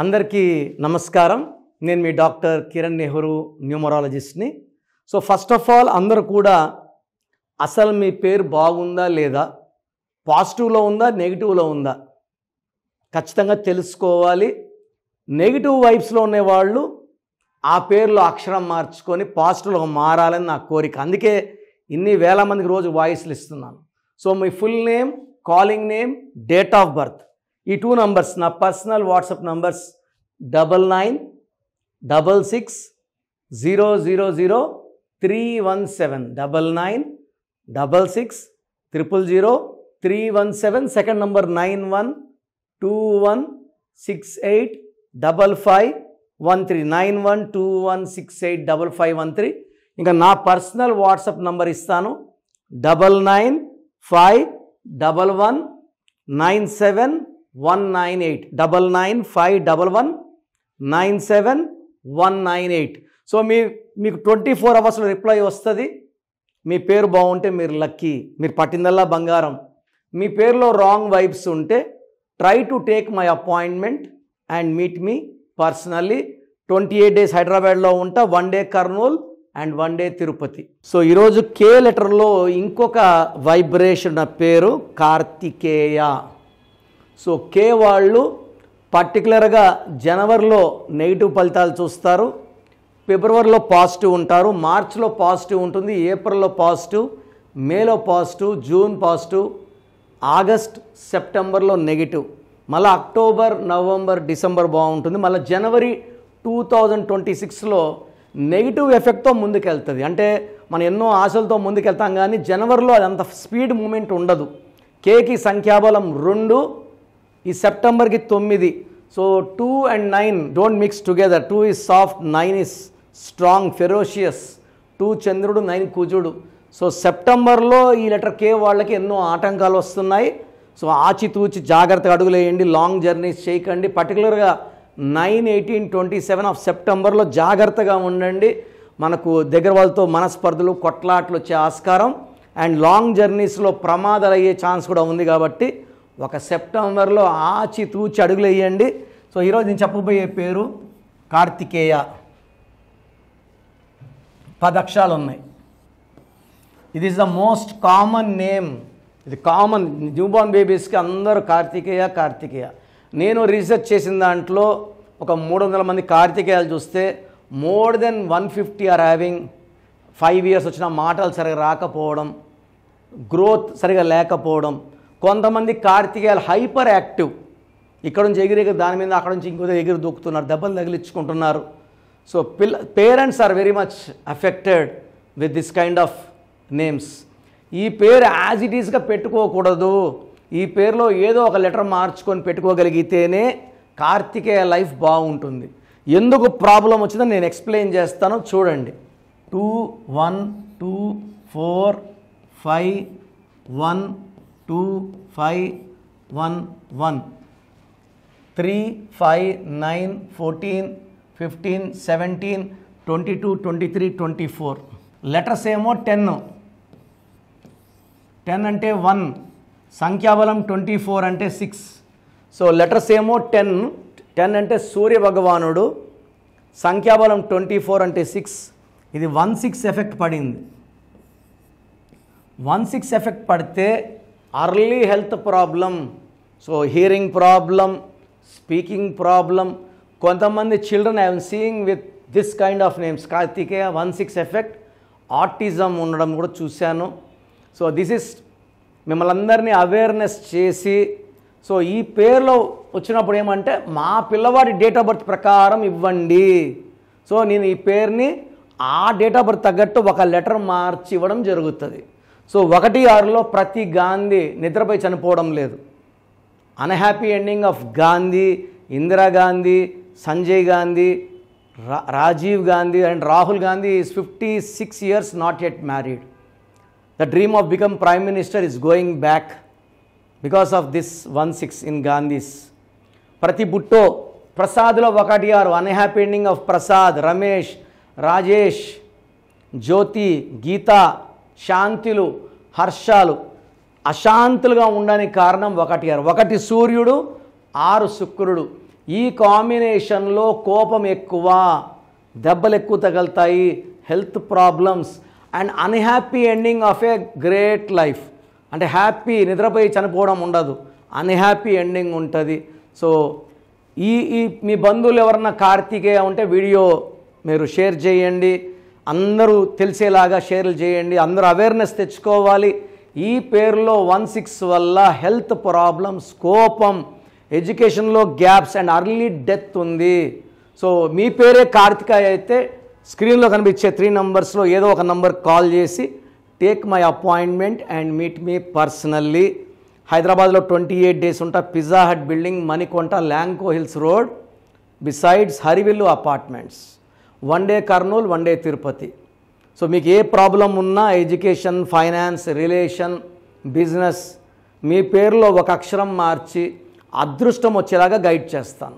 అందరికీ నమస్కారం. నేను మీ డాక్టర్ కిరణ్ నెహ్రూ, న్యూమరాలజిస్ట్ని. సో ఫస్ట్ ఆఫ్ ఆల్ అందరూ కూడా అసలు మీ పేరు బాగుందా లేదా, పాజిటివ్లో ఉందా నెగిటివ్లో ఉందా ఖచ్చితంగా తెలుసుకోవాలి. నెగిటివ్ వైబ్స్లో ఉండేవాళ్ళు ఆ పేరులో అక్షరం మార్చుకొని పాజిటివ్లో మారాలని నా కోరిక. అందుకే ఇన్ని వేల మందికి రోజు వాయిస్లు ఇస్తున్నాను. So me full name, calling name, date of birth, ఈ 2 నంబర్స్ నా personal WhatsApp numbers 9966000317 9966000317. Second number 9121685513 9121685513. ఇంకా నా పర్సనల్ వాట్సాప్ నంబర్ ఇస్తాను 9951197198 9951197198. సో మీకు 24 అవర్స్లో రిప్లై వస్తుంది. మీ పేరు బాగుంటే మీరు లక్కీ, మీరు పట్టిందల్లా బంగారం. మీ పేరులో రాంగ్ వైబ్స్ ఉంటే try to take my appointment and meet me personally. 28 days హైదరాబాద్లో ఉంటా, 1 day Kurnool and 1 day Tirupati. So ఈరోజు కే లెటర్లో ఇంకొక వైబ్రేషన్ ఉన్న పేరు కార్తికేయ. సో కే వాళ్ళు పర్టికులర్గా జనవరిలో నెగిటివ్ ఫలితాలు చూస్తారు, ఫిబ్రవరిలో పాజిటివ్ ఉంటారు, మార్చిలో పాజిటివ్ ఉంటుంది, ఏప్రిల్లో పాజిటివ్, మేలో పాజిటివ్, జూన్ పాజిటివ్, ఆగస్ట్ సెప్టెంబర్లో నెగిటివ్, మళ్ళీ అక్టోబర్, నవంబర్, డిసెంబర్ బాగుంటుంది. మళ్ళీ జనవరి 2026లో నెగిటివ్ ఎఫెక్ట్తో ముందుకెళ్తుంది. అంటే మనం ఎన్నో ఆశలతో ముందుకెళ్తాం, కానీ జనవరిలో అదంత స్పీడ్ మూమెంట్ ఉండదు. కేకి సంఖ్యాబలం 2, ఈ సెప్టెంబర్కి 9. So 2 and 9 don't mix together. 2 is soft, 9 is strong, ferocious. 2 చంద్రుడు, 9 కుజుడు. సో సెప్టెంబర్లో ఈ లెటర్ కే వాళ్ళకి ఎన్నో ఆటంకాలు వస్తున్నాయి. సో ఆచితూచి జాగ్రత్తగా అడుగులేయండి, లాంగ్ జర్నీస్ చేయకండి. పర్టికులర్గా 9, 18, 27 ఆఫ్ సెప్టెంబర్లో జాగ్రత్తగా ఉండండి. మనకు దగ్గర వాళ్ళతో మనస్పర్ధలు, కొట్లాట్లు వచ్చే ఆస్కారం అండ్ లాంగ్ జర్నీస్లో ప్రమాదాలు అయ్యే ఛాన్స్ కూడా ఉంది. కాబట్టి ఒక సెప్టెంబర్లో ఆచితూచి అడుగులేయండి. సో ఈరోజు నేను చెప్పబోయే పేరు కార్తికేయ. 10 అక్షరాలు ఉన్నాయి. ఇది is the most common name. ఇది కామన్, న్యూబార్న్ బేబీస్కి అందరూ కార్తికేయ కార్తికేయ. నేను రీసెర్చ్ చేసిన దాంట్లో ఒక 300 మంది కార్తికేయాలు చూస్తే more than 150 are having 5 years వచ్చిన మాటలు సరిగా రాకపోవడం, గ్రోత్ సరిగా లేకపోవడం. కొంతమంది కార్తికేయాలు హైపర్ యాక్టివ్, ఇక్కడ నుంచి ఎగిరి దాని మీద, అక్కడ నుంచి ఇంకో ఎగిరి దూకుతున్నారు, దెబ్బలు తగిలించుకుంటున్నారు. So parents are very much affected with this kind of names. ఈ పేరు యాజ్ ఇట్ ఈస్గా పెట్టుకోకూడదు. ఈ పేరులో ఏదో ఒక లెటర్ మార్చుకొని పెట్టుకోగలిగితేనే కార్తికేయ లైఫ్ బాగుంటుంది. ఎందుకు ప్రాబ్లం వచ్చిందో నేను ఎక్స్ప్లెయిన్ చేస్తాను, చూడండి. 2 1 2 4 5 1 2 5 1 1 3 5 9 14 15 17 22 23 24. లెటర్స్ ఏమో 10 అంటే 1, సంఖ్యాబలం 24 అంటే 6. సో లెటర్స్ ఏమో 10 అంటే సూర్య భగవానుడు, సంఖ్యాబలం 24 అంటే 6. ఇది 1-6 ఎఫెక్ట్ పడింది. 1-6 ఎఫెక్ట్ పడితే early health problem, so hearing problem, speaking problem. కొంతమంది children I'm seeing with this kind of names Karthikeya. 1-6 effect, autism ఉండడం కూడా చూశాను. సో దిస్ ఇస్ మిమ్మల్ని అందరినీ అవేర్నెస్ చేసి, సో ఈ పేరులో వచ్చినప్పుడు ఏమంటే మా పిల్లవాడి డేట్ ఆఫ్ బర్త్ ప్రకారం ఇవ్వండి. సో నేను ఈ పేరుని ఆ డేట్ ఆఫ్ బర్త్ తగ్గట్టు ఒక లెటర్ మార్చి ఇవ్వడం జరుగుతుంది. సో 1 6లో ప్రతి గాంధీ నిద్రపై చనిపోవడం లేదు. Unhappy ending of Gandhi, Indira Gandhi, Sanjay Gandhi, Rajiv Gandhi and Rahul Gandhi is 56 years not yet married. The dream of become prime minister is going back because of this 1-6 in Gandhis. ప్రతి బుట్టో ప్రసాద్లో 1 6, unhappy ending of Prasad, Ramesh, Rajesh, Jyothi, Geetha, శాంతులు, హర్షాలు. అశాంతులుగా ఉండడానికి కారణం 1 6. 1 సూర్యుడు, 6 శుక్రుడు. ఈ కాంబినేషన్లో కోపం ఎక్కువ, దెబ్బలు ఎక్కువ తగులుతాయి, health problems and unhappy ending of a great life. అంటే హ్యాపీ నిద్రపోయి చనిపోవడం ఉండదు, అన్హ్యాపీ ఎండింగ్ ఉంటుంది. సో ఈ మీ బంధువులు ఎవరన్నా కార్తీకేయ ఉంటే వీడియో మీరు షేర్ చేయండి, అందరూ తెలిసేలాగా షేర్లు చేయండి, అందరూ అవేర్నెస్ తెచ్చుకోవాలి. ఈ పేరులో 16 వల్ల హెల్త్ ప్రాబ్లమ్స్, కోపం, ఎడ్యుకేషన్లో గ్యాప్స్ అండ్ అర్లీ డెత్ ఉంది. సో మీ పేరే కార్తికేయ అయితే స్క్రీన్లో కనిపించే 3 నంబర్స్లో ఏదో ఒక నంబర్ కాల్ చేసి take my appointment and meet me personally. హైదరాబాద్లో 28 డేస్ ఉంటా, Pizza Hut building, Manikonda, Lanco Hills road, besides Harivillu apartments. 1 day Kurnool, 1 day Tirupati. So మీకు ఏ ప్రాబ్లం ఉన్నా, ఎడ్యుకేషన్, ఫైనాన్స్, రిలేషన్, బిజినెస్, మీ పేరులో ఒక అక్షరం మార్చి అదృష్టం వచ్చేలాగా గైడ్ చేస్తాను.